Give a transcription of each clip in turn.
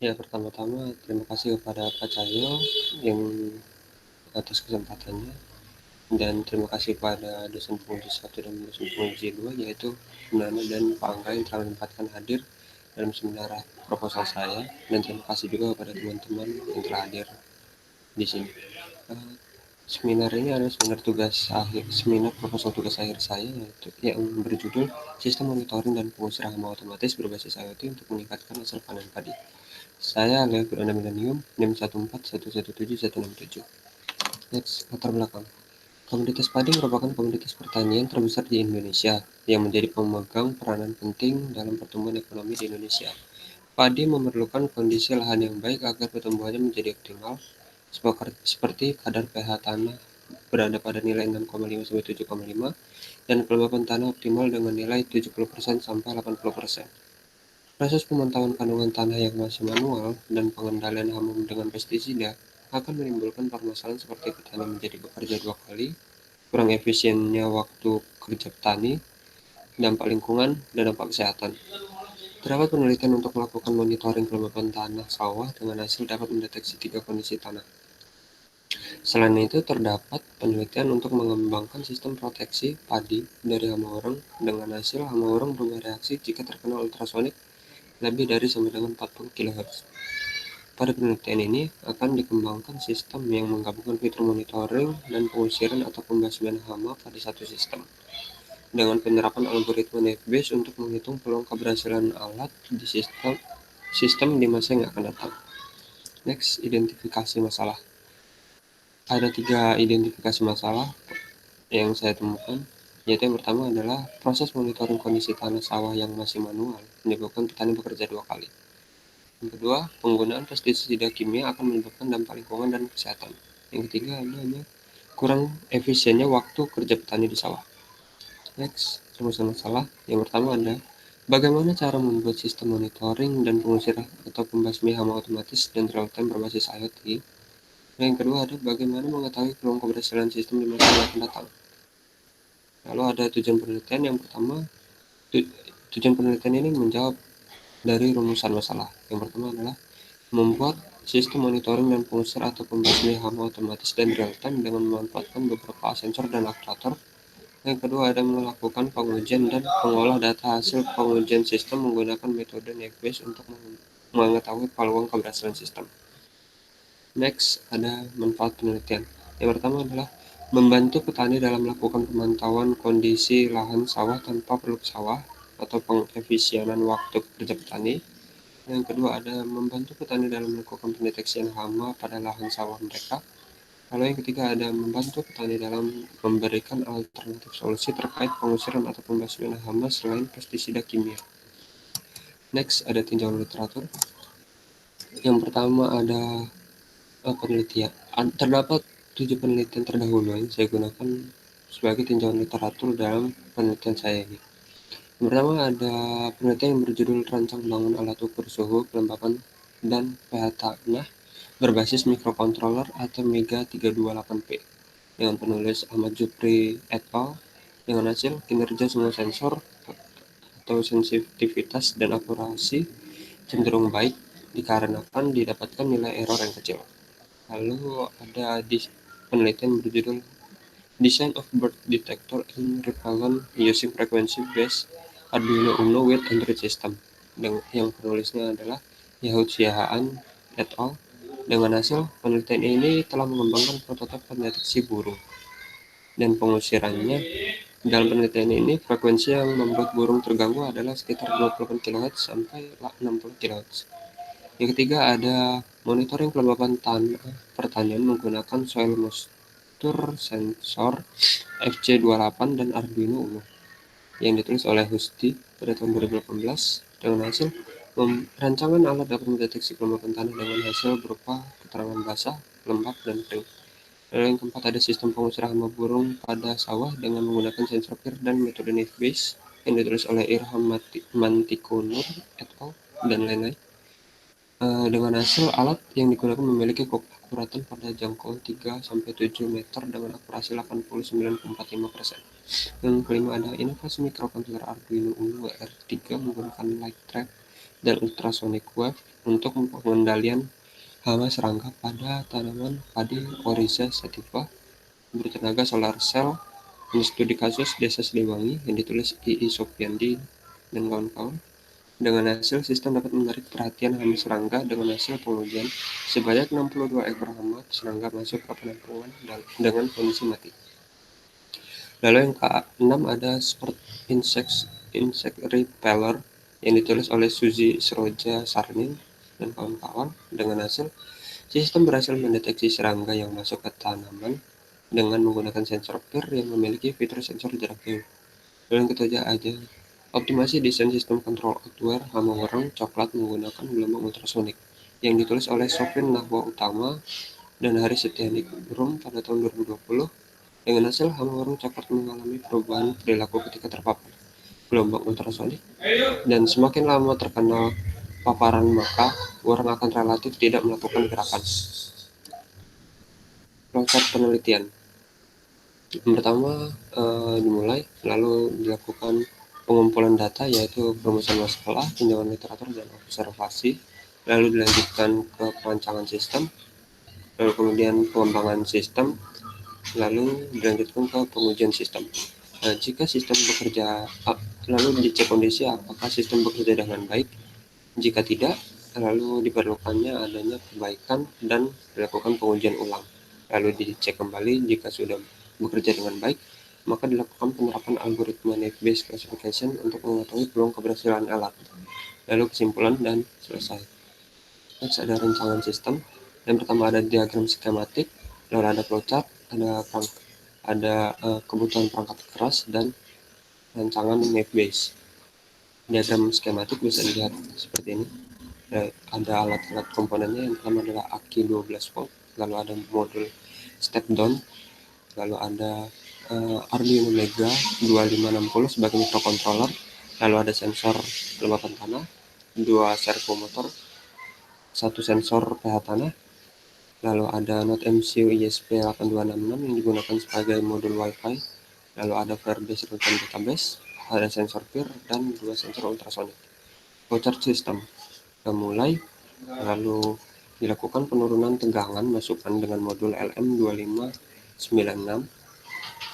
Ya, pertama-tama terima kasih kepada Pak Cahyo yang atas kesempatannya, dan terima kasih kepada dosen penguji 1 dan dosen penguji 2, yaitu Nana dan Pak Angga yang telah menyempatkan hadir dalam seminar proposal saya, dan terima kasih juga kepada teman-teman yang telah hadir di sini. Seminar ini adalah seminar proposal tugas akhir saya, yaitu yang berjudul Sistem Monitoring dan Pengusiran Hama Otomatis Berbasis IoT untuk Meningkatkan Hasil Panen Padi. Saya Leo Purana Milenium, NIM 1411717. Next, latar belakang. Komoditas padi merupakan komoditas pertanian terbesar di Indonesia yang menjadi pemegang peranan penting dalam pertumbuhan ekonomi di Indonesia. Padi memerlukan kondisi lahan yang baik agar pertumbuhannya menjadi optimal, seperti kadar pH tanah berada pada nilai 6,5 sampai 7,5 dan kelembapan tanah optimal dengan nilai 70% sampai 80%. Proses pemantauan kandungan tanah yang masih manual dan pengendalian hama dengan pestisida akan menimbulkan permasalahan seperti petani menjadi bekerja 2 kali, kurang efisiennya waktu kerja petani, dampak lingkungan, dan dampak kesehatan. Terdapat penelitian untuk melakukan monitoring kelembapan tanah sawah dengan hasil dapat mendeteksi 3 kondisi tanah. Selain itu, terdapat penelitian untuk mengembangkan sistem proteksi padi dari hama orang dengan hasil hama orang berubah reaksi jika terkena ultrasonik lebih dari sampai dengan 40 kHz. Pada penelitian ini akan dikembangkan sistem yang menggabungkan fitur monitoring dan pengusiran atau pembasmian hama pada satu sistem, dengan penerapan algoritma net-based untuk menghitung peluang keberhasilan alat di sistem di masa yang akan datang. Next, identifikasi masalah. Ada 3 identifikasi masalah yang saya temukan, yaitu yang pertama adalah proses monitoring kondisi tanah sawah yang masih manual menyebabkan petani bekerja 2 kali. Yang kedua, penggunaan pestisida kimia akan menyebabkan dampak lingkungan dan kesehatan. Yang ketiga adanya kurang efisiennya waktu kerja petani di sawah. Next, rumusan masalah. Yang pertama ada bagaimana cara membuat sistem monitoring dan pengusiran atau pembasmi hama otomatis dan real-time berbasis IoT. Dan yang kedua ada bagaimana mengetahui peluang keberhasilan sistem di masa yang akan datang. Lalu ada tujuan penelitian. Yang pertama, tujuan penelitian ini menjawab dari rumusan masalah. Yang pertama adalah membuat sistem monitoring dan pengusir atau pembasmi hama otomatis dan real-time dengan memanfaatkan beberapa sensor dan aktuator. Yang kedua ada melakukan pengujian dan mengolah data hasil pengujian sistem menggunakan metode net-based untuk mengetahui peluang keberhasilan sistem. Next, ada manfaat penelitian. Yang pertama adalah membantu petani dalam melakukan pemantauan kondisi lahan sawah tanpa perlu ke sawah atau pengefisienan waktu kerja petani. Yang kedua ada membantu petani dalam melakukan pendeteksian hama pada lahan sawah mereka. Lalu yang ketiga ada membantu petani dalam memberikan alternatif solusi terkait pengusiran atau pembasmian hama selain pestisida kimia. Next, ada tinjauan literatur. Yang pertama ada penelitian. Terdapat 7 penelitian terdahulu yang saya gunakan sebagai tinjauan literatur dalam penelitian saya ini. Yang pertama ada penelitian yang berjudul Rancang Bangun Alat Ukur Suhu, Kelembapan, dan pH Tanah berbasis mikrokontroler atau Mega 328P dengan penulis Ahmad Jupri et al. Dengan hasil kinerja semua sensor atau sensitivitas dan akurasi cenderung baik dikarenakan didapatkan nilai error yang kecil. Lalu ada penelitian berjudul Design of Bird Detector and Repellent Using Frequency-Based Arduino Uno with Android System, yang penulisnya adalah Yahud Siahaan et al. Dengan hasil penelitian ini telah mengembangkan prototipe pendeteksi burung dan pengusirannya. Dalam penelitian ini, frekuensi yang membuat burung terganggu adalah sekitar 28 kHz sampai 60 kHz. Yang ketiga ada monitoring kelembapan tanah pertanian menggunakan soil moisture sensor FC28 dan Arduino Uno yang ditulis oleh Husti pada tahun 2018 dengan hasil rancangan alat dapat mendeteksi kelembapan tanah dengan hasil berupa keterangan basah, lembab, dan kering. Lalu yang keempat ada sistem pengusiran hama burung pada sawah dengan menggunakan sensor PIR dan metode net-based yang ditulis oleh Irham Mantikonur et al. Dan lain-lain. Dengan hasil alat yang digunakan memiliki akuratan pada jangkauan 3-7 meter dengan akurasi 89,45%. Yang kelima ada inovasi mikrokontroler Arduino Uno R3 menggunakan light trap dan ultrasonic wave untuk pengendalian hama serangga pada tanaman padi Oryza sativa bertenaga solar cell. Ini studi kasus Desa Siliwangi yang ditulis I.I. Sofiandi dan kawan-kawan. Dengan hasil, sistem dapat menarik perhatian hama serangga. Dengan hasil pengujian, sebanyak 62 ekor hama serangga masuk ke penampungan dengan kondisi mati. Lalu yang ke-6 ada Sport Insect Repeller yang ditulis oleh Suzy Sroja Sarnin dan kawan-kawan. Dengan hasil, sistem berhasil mendeteksi serangga yang masuk ke tanaman dengan menggunakan sensor PIR yang memiliki fitur sensor jarak jauh. Lalu yang ketujuh ada optimasi desain sistem kontrol outdoor hama warung coklat menggunakan gelombang ultrasonik yang ditulis oleh Sofyan Nahwa Utama dan Haris Setianik Brum pada tahun 2020. Dengan hasil, hama warung coklat mengalami perubahan perilaku ketika terpapar gelombang ultrasonik, dan semakin lama terkena paparan maka warung akan relatif tidak melakukan gerakan. Flowchart penelitian. Yang pertama dimulai, lalu dilakukan pengumpulan data yaitu perumusan masalah, tinjauan literatur, dan observasi, lalu dilanjutkan ke perancangan sistem, lalu kemudian pengembangan sistem, lalu dilanjutkan ke pengujian sistem. Jika sistem bekerja, lalu dicek kondisi apakah sistem bekerja dengan baik. Jika tidak, lalu diperlukannya adanya perbaikan dan dilakukan pengujian ulang. Lalu dicek kembali jika sudah bekerja dengan baik, maka dilakukan penerapan algoritma Naive-Bayes classification untuk mengetahui peluang keberhasilan alat. Lalu kesimpulan dan selesai. Next ada rancangan sistem. Yang pertama ada diagram skematik, lalu ada flowchart, ada kebutuhan perangkat keras dan rancangan Naive-Bayes. Diagram skematik bisa dilihat seperti ini. Ada alat-alat komponennya. Yang pertama adalah aki 12 volt, lalu ada modul step down, lalu ada Arduino Mega 2560 sebagai microcontroller, lalu ada sensor kelembapan tanah, 2 servo motor, 1 sensor pH tanah, lalu ada Node MCU ISP8266 yang digunakan sebagai modul WiFi, lalu ada Firebase real-time database, ada sensor PIR, dan 2 sensor ultrasonik. Flowchart system mulai, lalu dilakukan penurunan tegangan masukan dengan modul LM2596,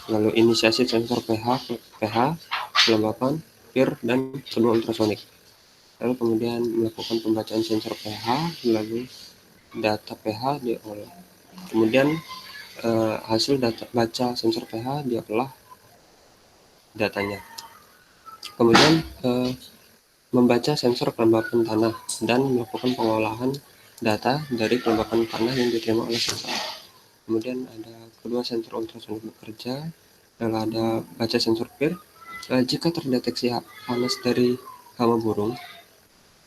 lalu inisiasi sensor pH, kelembapan, PIR, dan kedua ultrasonik. Lalu kemudian melakukan pembacaan sensor pH, lalu data pH diolah. Kemudian hasil data baca sensor pH diolah datanya. Kemudian membaca sensor kelembapan tanah dan melakukan pengolahan data dari kelembapan tanah yang diterima oleh sensor. Kemudian ada kedua sensor ultrasonik bekerja, lalu ada baca sensor PIR. Jika terdeteksi panas dari hama burung,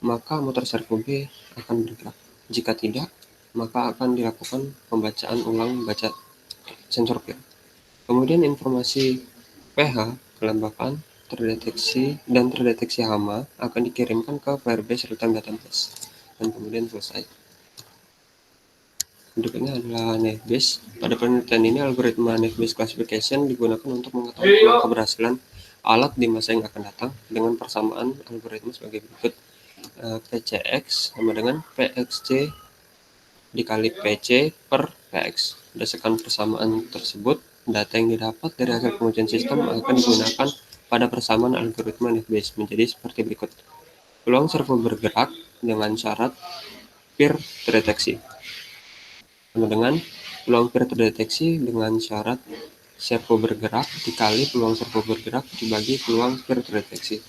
maka motor servo B akan bergerak. Jika tidak, maka akan dilakukan pembacaan ulang baca sensor PIR. Kemudian informasi pH, kelembapan, terdeteksi hama akan dikirimkan ke Firebase real-time database dan kemudian selesai. Berikutnya adalah Naive-Bayes. Pada penelitian ini, algoritma Naive-Bayes classification digunakan untuk mengetahui keberhasilan alat di masa yang akan datang dengan persamaan algoritma sebagai berikut. PCX sama dengan PXC dikali PC per PX. Berdasarkan persamaan tersebut, data yang didapat dari hasil pengujian sistem akan digunakan pada persamaan algoritma Naive-Bayes menjadi seperti berikut. Peluang servo bergerak dengan syarat PIR terdeteksi sama dengan peluang PIR terdeteksi dengan syarat servo bergerak dikali peluang servo bergerak dibagi peluang PIR terdeteksi.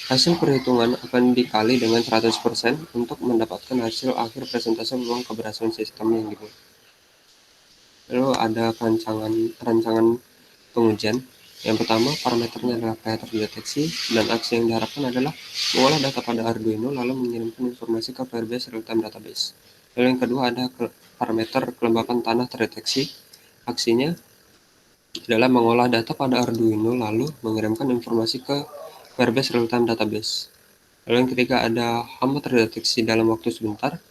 Hasil perhitungan akan dikali dengan 100% untuk mendapatkan hasil akhir presentasi peluang keberhasilan sistem yang dibuat. Lalu ada rancangan pengujian. Yang pertama, parameternya adalah pH terdeteksi, dan aksi yang diharapkan adalah mengolah data pada Arduino lalu mengirimkan informasi ke Firebase real-time database. Lalu yang kedua ada parameter kelembapan tanah terdeteksi. Aksinya adalah mengolah data pada Arduino lalu mengirimkan informasi ke Firebase real-time database. Lalu yang ketiga ada hama terdeteksi dalam waktu sebentar.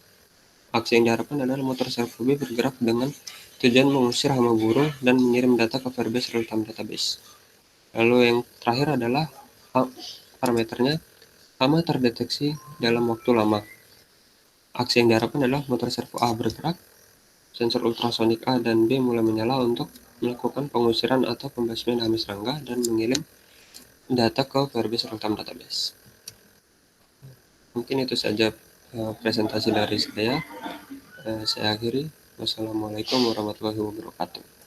Aksi yang diharapkan adalah motor servo B bergerak dengan tujuan mengusir hama burung dan mengirim data ke Firebase real-time database. Lalu yang terakhir adalah parameternya hama terdeteksi dalam waktu lama. Aksi yang diharapkan adalah motor servo A bergerak, sensor ultrasonik A dan B mulai menyala untuk melakukan pengusiran atau pembasmian hama serangga dan mengirim data ke Verbis Real-Time Database. Mungkin itu saja presentasi dari saya. Saya akhiri. Wassalamualaikum warahmatullahi wabarakatuh.